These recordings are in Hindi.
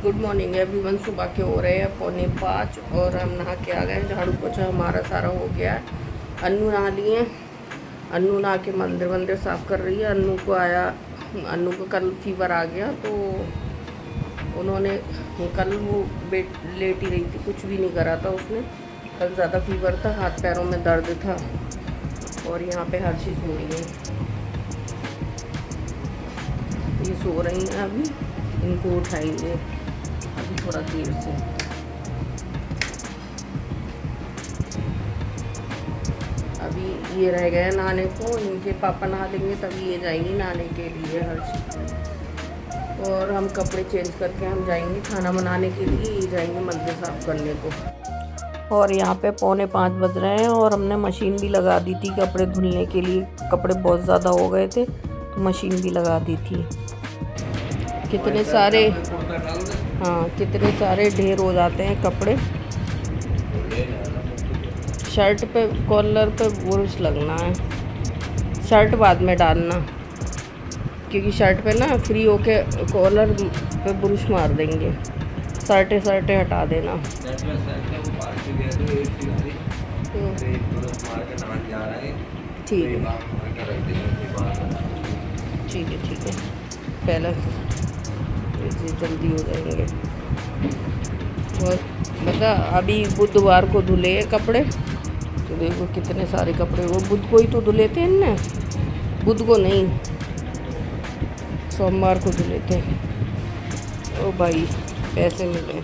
Good morning everyone. सुबह के हो रहे हैं 4:45 और हम नहा के आ गए। झाड़ू पोछा हमारा सारा हो गया है। अन्नू नहा लिए। अन्नू नहा के मंदिर साफ़ कर रही है। अन्नू को कल फीवर आ गया तो उन्होंने कल वो लेटी रही थी, कुछ भी नहीं करा था उसने। कल ज़्यादा फीवर था, हाथ पैरों में दर्द था। और यहाँ पे हर चीज़ हो रही है। ये सो रही हैं अभी, इनको उठाएंगे अभी थोड़ा देर से। अभी ये रह गए नहाने को, इनके पापा नहा लेंगे तभी ये जाएंगी नहाने के लिए हर चीज़। और हम कपड़े चेंज करके हम जाएंगे खाना बनाने के लिए, ये जाएंगे मंदिर साफ़ करने को। और यहाँ पे 4:45 बज रहे हैं और हमने मशीन भी लगा दी थी कपड़े धुलने के लिए। कपड़े बहुत ज़्यादा हो गए थे तो मशीन भी लगा दी थी। कितने सारे ढेर हो जाते हैं कपड़े। शर्ट पे कॉलर पे बुरुश लगना है, शर्ट बाद में डालना, क्योंकि शर्ट पे ना फ्री होके कॉलर पे बुरुश मार देंगे। शर्टे हटा देना। ठीक है पहले जल्दी हो जाएंगे। और मतलब अभी बुधवार को धुले हैं कपड़े, तो देखो कितने सारे कपड़े। वो बुध को ही तो धुले थे ना, बुध को नहीं, सोमवार को धुले थे। ओ भाई पैसे मिले।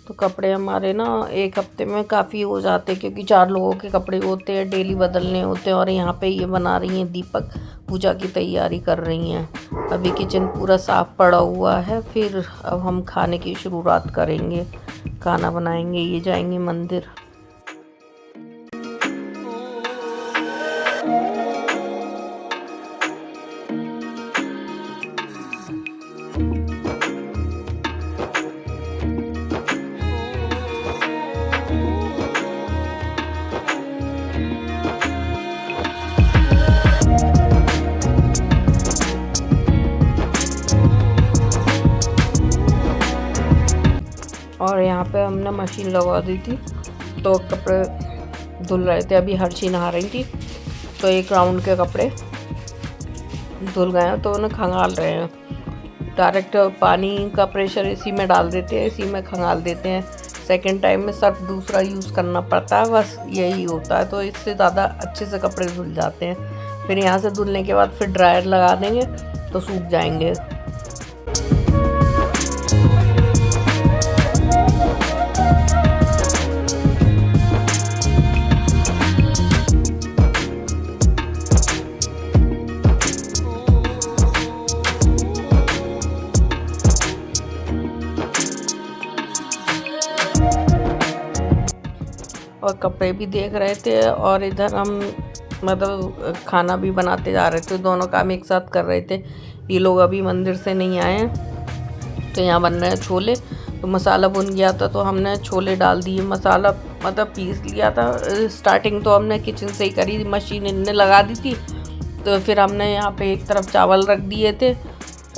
तो कपड़े हमारे ना एक हफ्ते में काफ़ी हो जाते हैं, क्योंकि 4 लोगों के कपड़े होते हैं, डेली बदलने होते हैं। और यहाँ पे ये बना रही हैं दीपक, पूजा की तैयारी कर रही हैं। अभी किचन पूरा साफ़ पड़ा हुआ है। फिर अब हम खाने की शुरुआत करेंगे, खाना बनाएंगे, ये जाएंगे मंदिर। और यहाँ पे हमने मशीन लगवा दी थी तो कपड़े धुल रहे थे। अभी हर्षी नहा रही थी तो एक राउंड के कपड़े धुल गए हैं तो उन्हें खंगाल रहे हैं। डायरेक्ट पानी का प्रेशर इसी में डाल देते हैं, इसी में खंगाल देते हैं। सेकंड टाइम में सर्फ दूसरा यूज़ करना पड़ता है, बस यही होता है। तो इससे ज़्यादा अच्छे से कपड़े धुल जाते हैं। फिर यहाँ से धुलने के बाद फिर ड्रायर लगा देंगे तो सूख जाएंगे। और कपड़े भी देख रहे थे और इधर हम मतलब खाना भी बनाते जा रहे थे। दोनों काम एक साथ कर रहे थे। ये लोग अभी मंदिर से नहीं आए हैं तो यहाँ बन रहे हैं छोले। तो मसाला भुन गया था तो हमने छोले डाल दिए। मसाला मतलब पीस लिया था। स्टार्टिंग तो हमने किचन से ही करी, मशीन इनने लगा दी थी। तो फिर हमने यहाँ पे एक तरफ चावल रख दिए थे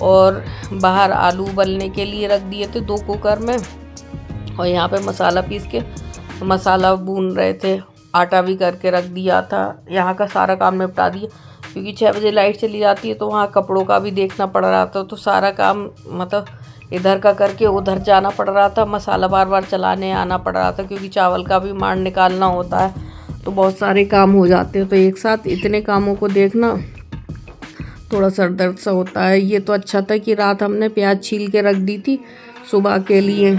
और बाहर आलू उबलने के लिए रख दिए थे 2 कुकर में। और यहाँ पे मसाला पीस के मसाला भून रहे थे, आटा भी करके रख दिया था। यहाँ का सारा काम निपटा दिया, क्योंकि 6 बजे लाइट चली जाती है तो वहाँ कपड़ों का भी देखना पड़ रहा था। तो सारा काम मतलब इधर का करके उधर जाना पड़ रहा था। मसाला बार बार चलाने आना पड़ रहा था, क्योंकि चावल का भी मांड निकालना होता है। तो बहुत सारे काम हो जाते हैं, तो एक साथ इतने कामों को देखना थोड़ा सर दर्द सा होता है। ये तो अच्छा था कि रात हमने प्याज छील के रख दी थी सुबह के लिए,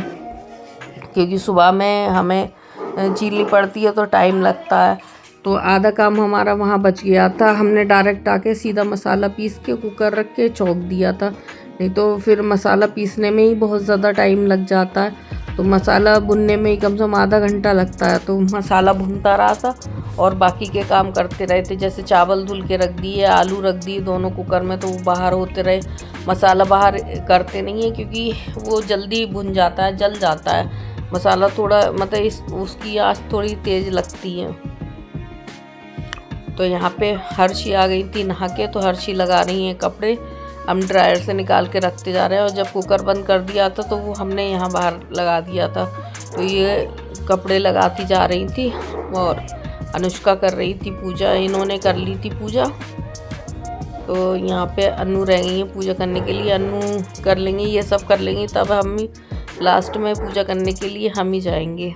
क्योंकि सुबह में हमें चीलनी पड़ती है तो टाइम लगता है। तो आधा काम हमारा वहाँ बच गया था। हमने डायरेक्ट आके सीधा मसाला पीस के कुकर रख के चौंक दिया था, नहीं तो फिर मसाला पीसने में ही बहुत ज़्यादा टाइम लग जाता है। तो मसाला भुनने में ही कम से कम आधा घंटा लगता है। तो मसाला भुनता रहा था और बाकी के काम करते रहे थे। जैसे चावल धुल के रख दिए, आलू रख दिए दोनों कुकर में, तो वो बाहर होते रहे। मसाला बाहर करते नहीं है क्योंकि वो जल्दी भुन जाता है, जल जाता है मसाला। थोड़ा मतलब उसकी आँच थोड़ी तेज़ लगती है। तो यहाँ पे हर्षी आ गई थी नहा के, तो हर्षी लगा रही हैं कपड़े। हम ड्रायर से निकाल के रखते जा रहे हैं, और जब कुकर बंद कर दिया था तो वो हमने यहाँ बाहर लगा दिया था। तो ये कपड़े लगाती जा रही थी और अनुष्का कर रही थी पूजा। इन्होंने कर ली थी पूजा, तो यहाँ पे अनु रह गई है पूजा करने के लिए। अनु कर लेंगी, ये सब कर लेंगी, तब हम ही लास्ट में पूजा करने के लिए हम ही जाएंगे।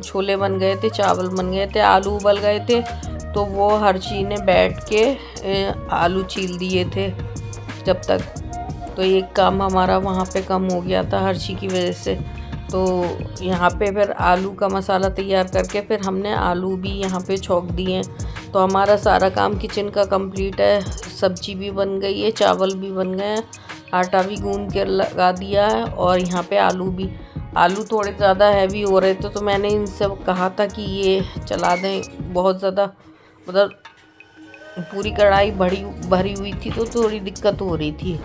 छोले बन गए थे, चावल बन गए थे, आलू उबल गए थे। तो वो हर्षी ने बैठ के आलू छील दिए थे जब तक। तो एक काम हमारा वहाँ पे कम हो गया था हर्षी की वजह से। तो यहाँ पे फिर आलू का मसाला तैयार करके फिर हमने आलू भी यहाँ पे छौंक दिए। तो हमारा सारा काम किचन का कंप्लीट है। सब्जी भी बन गई है, चावल भी बन गए हैं, आटा भी गूंद के लगा दिया है, और यहाँ पे आलू थोड़े ज़्यादा हैवी हो रहे थे। तो मैंने इनसे कहा था कि ये चला दें, बहुत ज़्यादा मतलब पूरी कढ़ाई भरी हुई थी, तो थोड़ी दिक्कत हो रही थी।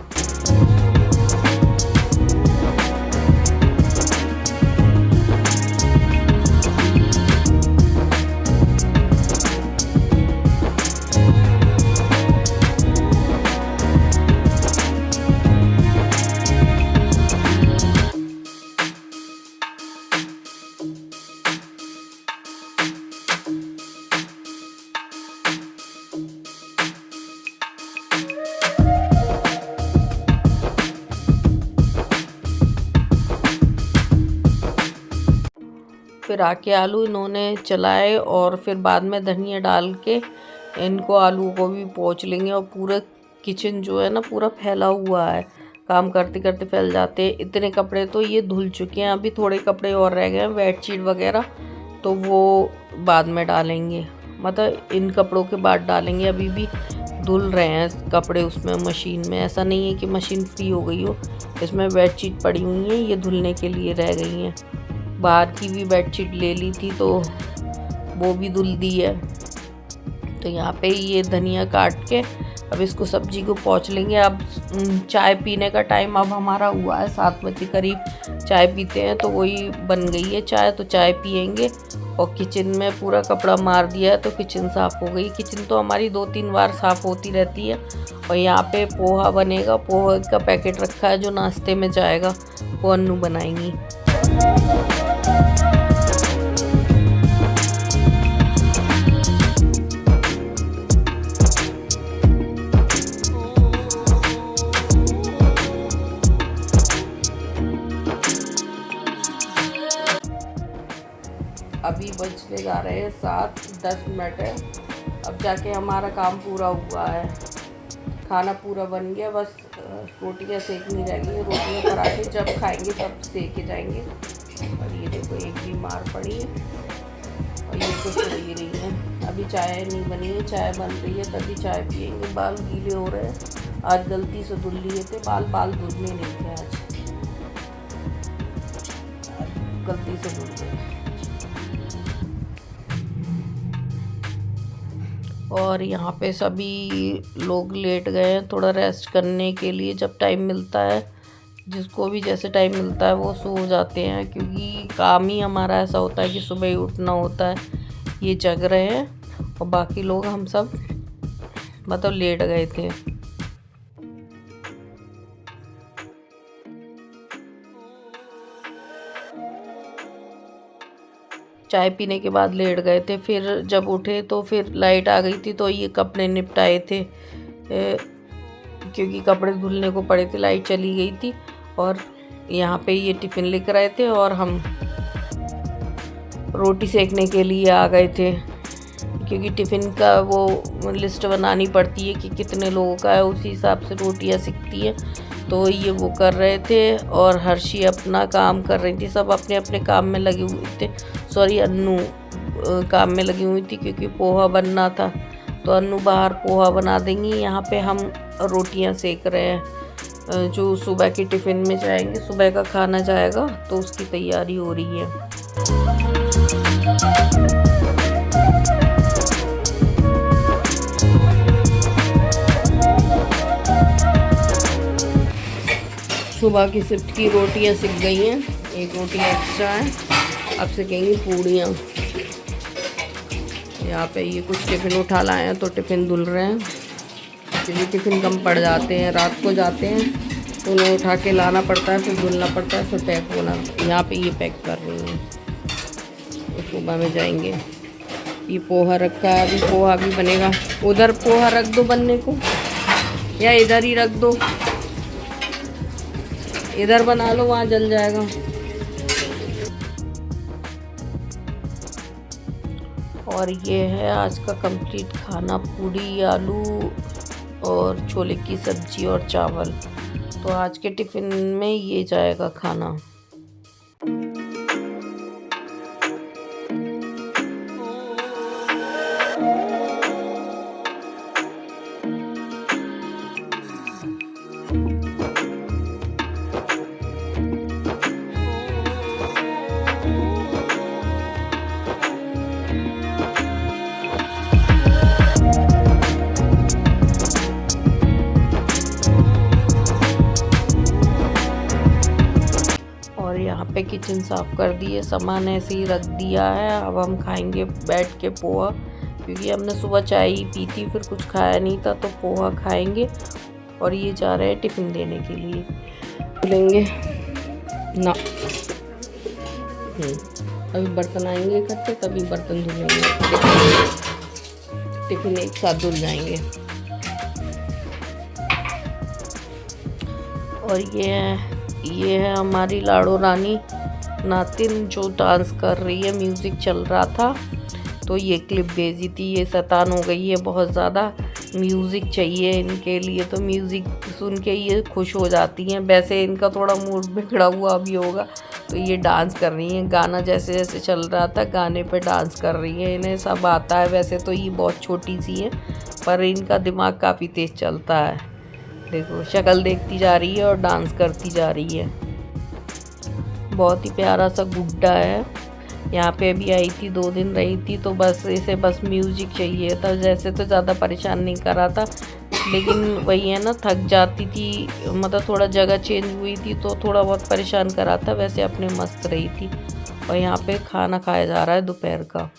फिर आके आलू इन्होंने चलाए, और फिर बाद में धनिया डाल के इनको आलू को भी पोंछ लेंगे। और पूरा किचन जो है ना पूरा फैला हुआ है, काम करते करते फैल जाते हैं। इतने कपड़े तो ये धुल चुके हैं, अभी थोड़े कपड़े और रह गए हैं बेडशीट वगैरह, तो वो बाद में डालेंगे, मतलब इन कपड़ों के बाद डालेंगे। अभी भी धुल रहे हैं कपड़े उसमें मशीन में, ऐसा नहीं है कि मशीन फ्री हो गई हो। इसमें बेडशीट पड़ी हुई हैं, ये धुलने के लिए रह गई हैं। बाहर की भी बेडशीट ले ली थी तो वो भी धुल दी है। तो यहाँ पे ये धनिया काट के अब इसको सब्जी को पोंछ लेंगे। अब चाय पीने का टाइम अब हमारा हुआ है, 7 बजे करीब चाय पीते हैं। तो वही बन गई है चाय, तो चाय पियेंगे। और किचन में पूरा कपड़ा मार दिया है, तो किचन साफ़ हो गई। किचन तो हमारी 2-3 बार साफ़ होती रहती है। और यहाँ पे पोहा बनेगा, पोहा का पैकेट रखा है जो नाश्ते में जाएगा, वो अन्नू बनाएंगी। अभी बजने जा रहे हैं 7-10 मिनट है, अब जाके हमारा काम पूरा हुआ है। खाना पूरा बन गया, बस रोटियां सेकनी रह गई। रोटियां पराठे जब खाएंगे तब सेके जाएंगे। और ये देखो एक बीमार पड़ी है, और ये तो सो रही है। अभी चाय नहीं बनी है, चाय बन रही है तभी चाय पियेंगे। बाल गीले हो रहे हैं, आज गलती से धुल लिए थे बाल धुलने नहीं थे आज गलती से धुल गए। और यहाँ पे सभी लोग लेट गए हैं थोड़ा रेस्ट करने के लिए। जब टाइम मिलता है, जिसको भी जैसे टाइम मिलता है वो सो जाते हैं, क्योंकि काम ही हमारा ऐसा होता है कि सुबह ही उठना होता है। ये जग रहे हैं और बाकी लोग हम सब मतलब लेट गए थे। चाय पीने के बाद लेट गए थे, फिर जब उठे तो फिर लाइट आ गई थी, तो ये कपड़े निपटाए थे क्योंकि कपड़े धुलने को पड़े थे, लाइट चली गई थी। और यहाँ पे ये टिफ़िन लेकर आए थे और हम रोटी सेकने के लिए आ गए थे, क्योंकि टिफ़िन का वो लिस्ट बनानी पड़ती है कि कितने लोगों का है, उसी हिसाब से रोटियाँ सिकती हैं। तो ये वो कर रहे थे और हर्षी अपना काम कर रही थी, सब अपने अपने काम में लगे हुए थे। सॉरी, अन्नू काम में लगी हुई थी क्योंकि पोहा बनना था। तो अन्नू बाहर पोहा बना देंगी, यहाँ पे हम रोटियाँ सेक रहे हैं जो सुबह की टिफ़िन में जाएंगे, सुबह का खाना जाएगा तो उसकी तैयारी हो रही है। सुबह की शिफ्ट की रोटियां सिक गई हैं, एक रोटी एक्स्ट्रा है, अब सेकेंगी पूड़ियाँ। यहाँ पे ये कुछ टिफ़िन उठा लाए हैं तो टिफ़िन धुल रहे हैं, क्योंकि टिफ़िन कम पड़ जाते हैं, रात को जाते हैं तो उन्हें उठा के लाना पड़ता है, फिर धुलना पड़ता है, फिर पैक होना। यहाँ पे ये पैक कर रही हैं, तो सुबह में जाएंगे। ये पोहा रखा है, अभी पोहा भी बनेगा। उधर पोहा रख दो बनने को या इधर ही रख दो, इधर बना लो, वहाँ जल जाएगा। और ये है आज का कंप्लीट खाना, पूड़ी, आलू और छोले की सब्जी और चावल। तो आज के टिफ़िन में ये जाएगा खाना। यहाँ पे किचन साफ़ कर दिए, सामान ऐसे ही रख दिया है। अब हम खाएंगे बैठ के पोहा, क्योंकि हमने सुबह चाय ही पी थी, फिर कुछ खाया नहीं था, तो पोहा खाएंगे। और ये जा रहे हैं टिफ़िन देने के लिए, लेंगे ना। अभी बर्तन आएंगे इकट्ठे, तभी बर्तन धुलेंगे, टिफ़िन एक साथ धुल जाएंगे। और ये है हमारी लाडो रानी नातिन, जो डांस कर रही है। म्यूज़िक चल रहा था तो ये क्लिप भेजी थी। ये शैतान हो गई है बहुत ज़्यादा, म्यूज़िक चाहिए इनके लिए, तो म्यूज़िक सुन के ये खुश हो जाती हैं। वैसे इनका थोड़ा मूड बिगड़ा हुआ भी होगा, तो ये डांस कर रही हैं। गाना जैसे जैसे चल रहा था, गाने पे डांस कर रही हैं। इन्हें सब आता है, वैसे तो ये बहुत छोटी सी है, पर इनका दिमाग काफ़ी तेज़ चलता है। देखो, शक्ल देखती जा रही है और डांस करती जा रही है। बहुत ही प्यारा सा गुड्डा है। यहाँ पे भी आई थी, 2 दिन रही थी, तो बस इसे बस म्यूज़िक चाहिए था। जैसे तो ज़्यादा परेशान नहीं कर रहा था, लेकिन वही है ना, थक जाती थी, मतलब थोड़ा जगह चेंज हुई थी तो थोड़ा बहुत परेशान कर रहा था। वैसे अपने मस्त रही थी। और यहाँ पे खाना खाया जा रहा है दोपहर का।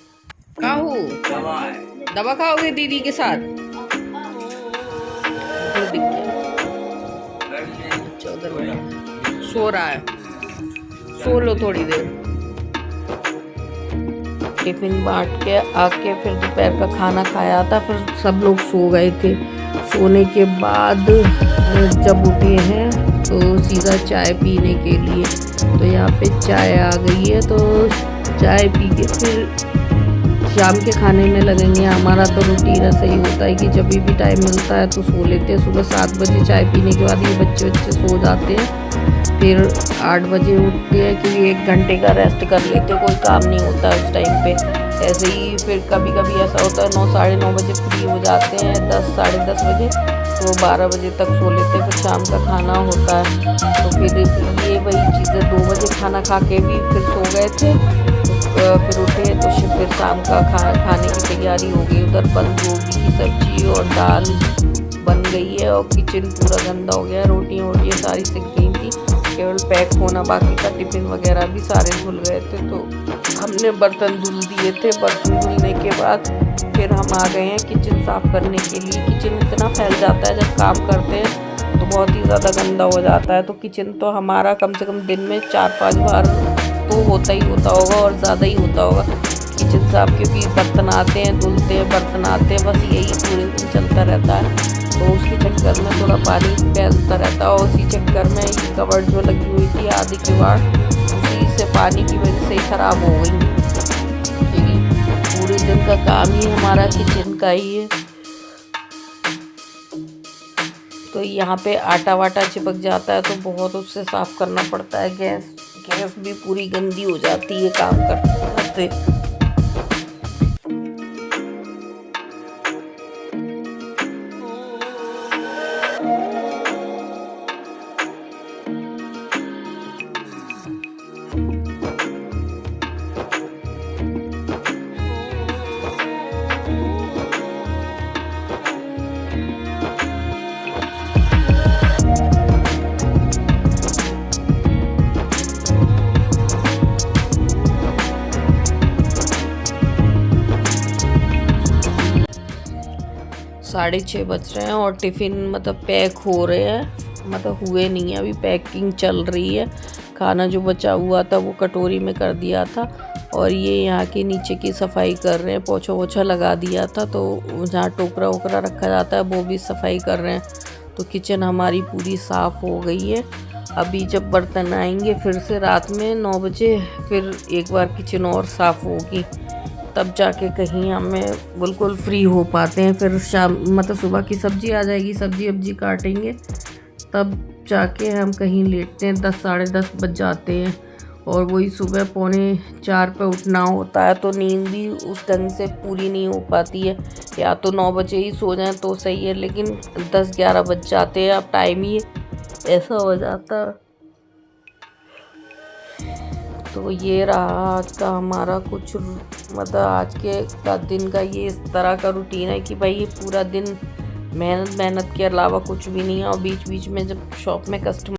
काहू दवा खाओगे दीदी के साथ? सो रहा है, सो लो थोड़ी देर। टिफिन बांट के आके फिर दोपहर का खाना खाया था, फिर सब लोग सो गए थे। सोने के बाद जब उठे हैं तो सीधा चाय पीने के लिए, तो यहाँ पे चाय आ गई है, तो चाय पी के फिर शाम के खाने में लगेंगे। हमारा तो रूटीन ऐसा ही होता है कि जब भी टाइम मिलता है तो सो लेते हैं। सुबह 7 बजे चाय पीने के बाद ये बच्चे सो जाते हैं, फिर 8 बजे उठते हैं, क्योंकि 1 घंटे का रेस्ट कर लेते हैं, कोई काम नहीं होता उस टाइम पे। ऐसे ही फिर कभी कभी ऐसा होता है 9 साढ़े 9 बजे फ्री हो जाते हैं, 10 साढ़े 10 बजे, तो 12 बजे तक सो लेते हैं। फिर शाम का खाना होता है, तो फिर ये वही चीज़ें 2 बजे खाना खा के भी फिर सो गए थे, फिर उठे तो फिर शाम का खाने की तैयारी हो गई। उधर बंद गोभी की सब्जी और दाल बन गई है, और किचन पूरा गंदा हो गया है। रोटियाँ सारी सिक गई थी, केवल पैक होना बाकी था। टिफ़िन वगैरह भी सारे धुल गए थे, तो हमने बर्तन धुल दिए थे। बर्तन धुलने के बाद फिर हम आ गए हैं किचन साफ़ करने के लिए। किचन इतना फैल जाता है जब काम करते हैं तो बहुत ही ज़्यादा गंदा हो जाता है। तो किचन तो हमारा कम से कम दिन में 4-5 बार तो होता ही होता होगा, और ज़्यादा ही होता होगा। किचन साफ, क्योंकि बर्तन आते हैं धुलते हैं, बर्तन आते हैं, बस यही पूरे दिन चलता रहता है। तो उसके चक्कर में थोड़ा पानी फैलता रहता है और उसी चक्कर में ये कबर्ड जो लगी हुई थी आधी किवाड़, उसी से पानी की वजह से ही ख़राब हो गई, क्योंकि पूरे दिन का काम ही हमारा किचन का ही है। तो यहाँ पे आटा वाटा चिपक जाता है तो बहुत उससे साफ़ करना पड़ता है। गैस भी पूरी गंदी हो जाती है काम करते करते। 6:30 बज रहे हैं और टिफ़िन मतलब पैक हो रहे हैं, मतलब हुए नहीं है अभी, पैकिंग चल रही है। खाना जो बचा हुआ था वो कटोरी में कर दिया था और ये यहाँ के नीचे की सफाई कर रहे हैं। पोछा वोछा लगा दिया था तो जहाँ टोकरा वोकरा रखा जाता है वो भी सफाई कर रहे हैं। तो किचन हमारी पूरी साफ़ हो गई है। अभी जब बर्तन आएंगे फिर से रात में 9 बजे, फिर एक बार किचन और साफ़ होगी, तब जाके कहीं हमें बिल्कुल फ्री हो पाते हैं। फिर शाम मतलब सुबह की सब्ज़ी आ जाएगी, सब्ज़ी वब्जी काटेंगे, तब जाके हम कहीं लेटते हैं। 10 साढ़े 10 बज जाते हैं और वही सुबह 3:45 पे उठना होता है, तो नींद भी उस ढंग से पूरी नहीं हो पाती है। या तो 9 बजे ही सो जाएं तो सही है, लेकिन 10-11 बज जाते हैं, अब टाइम ही ऐसा हो जाता है। तो ये रहा आज का हमारा कुछ मतलब आज के का दिन का ये इस तरह का रूटीन है कि भाई ये पूरा दिन मेहनत के अलावा कुछ भी नहीं है। और बीच बीच में जब शॉप में कस्टमर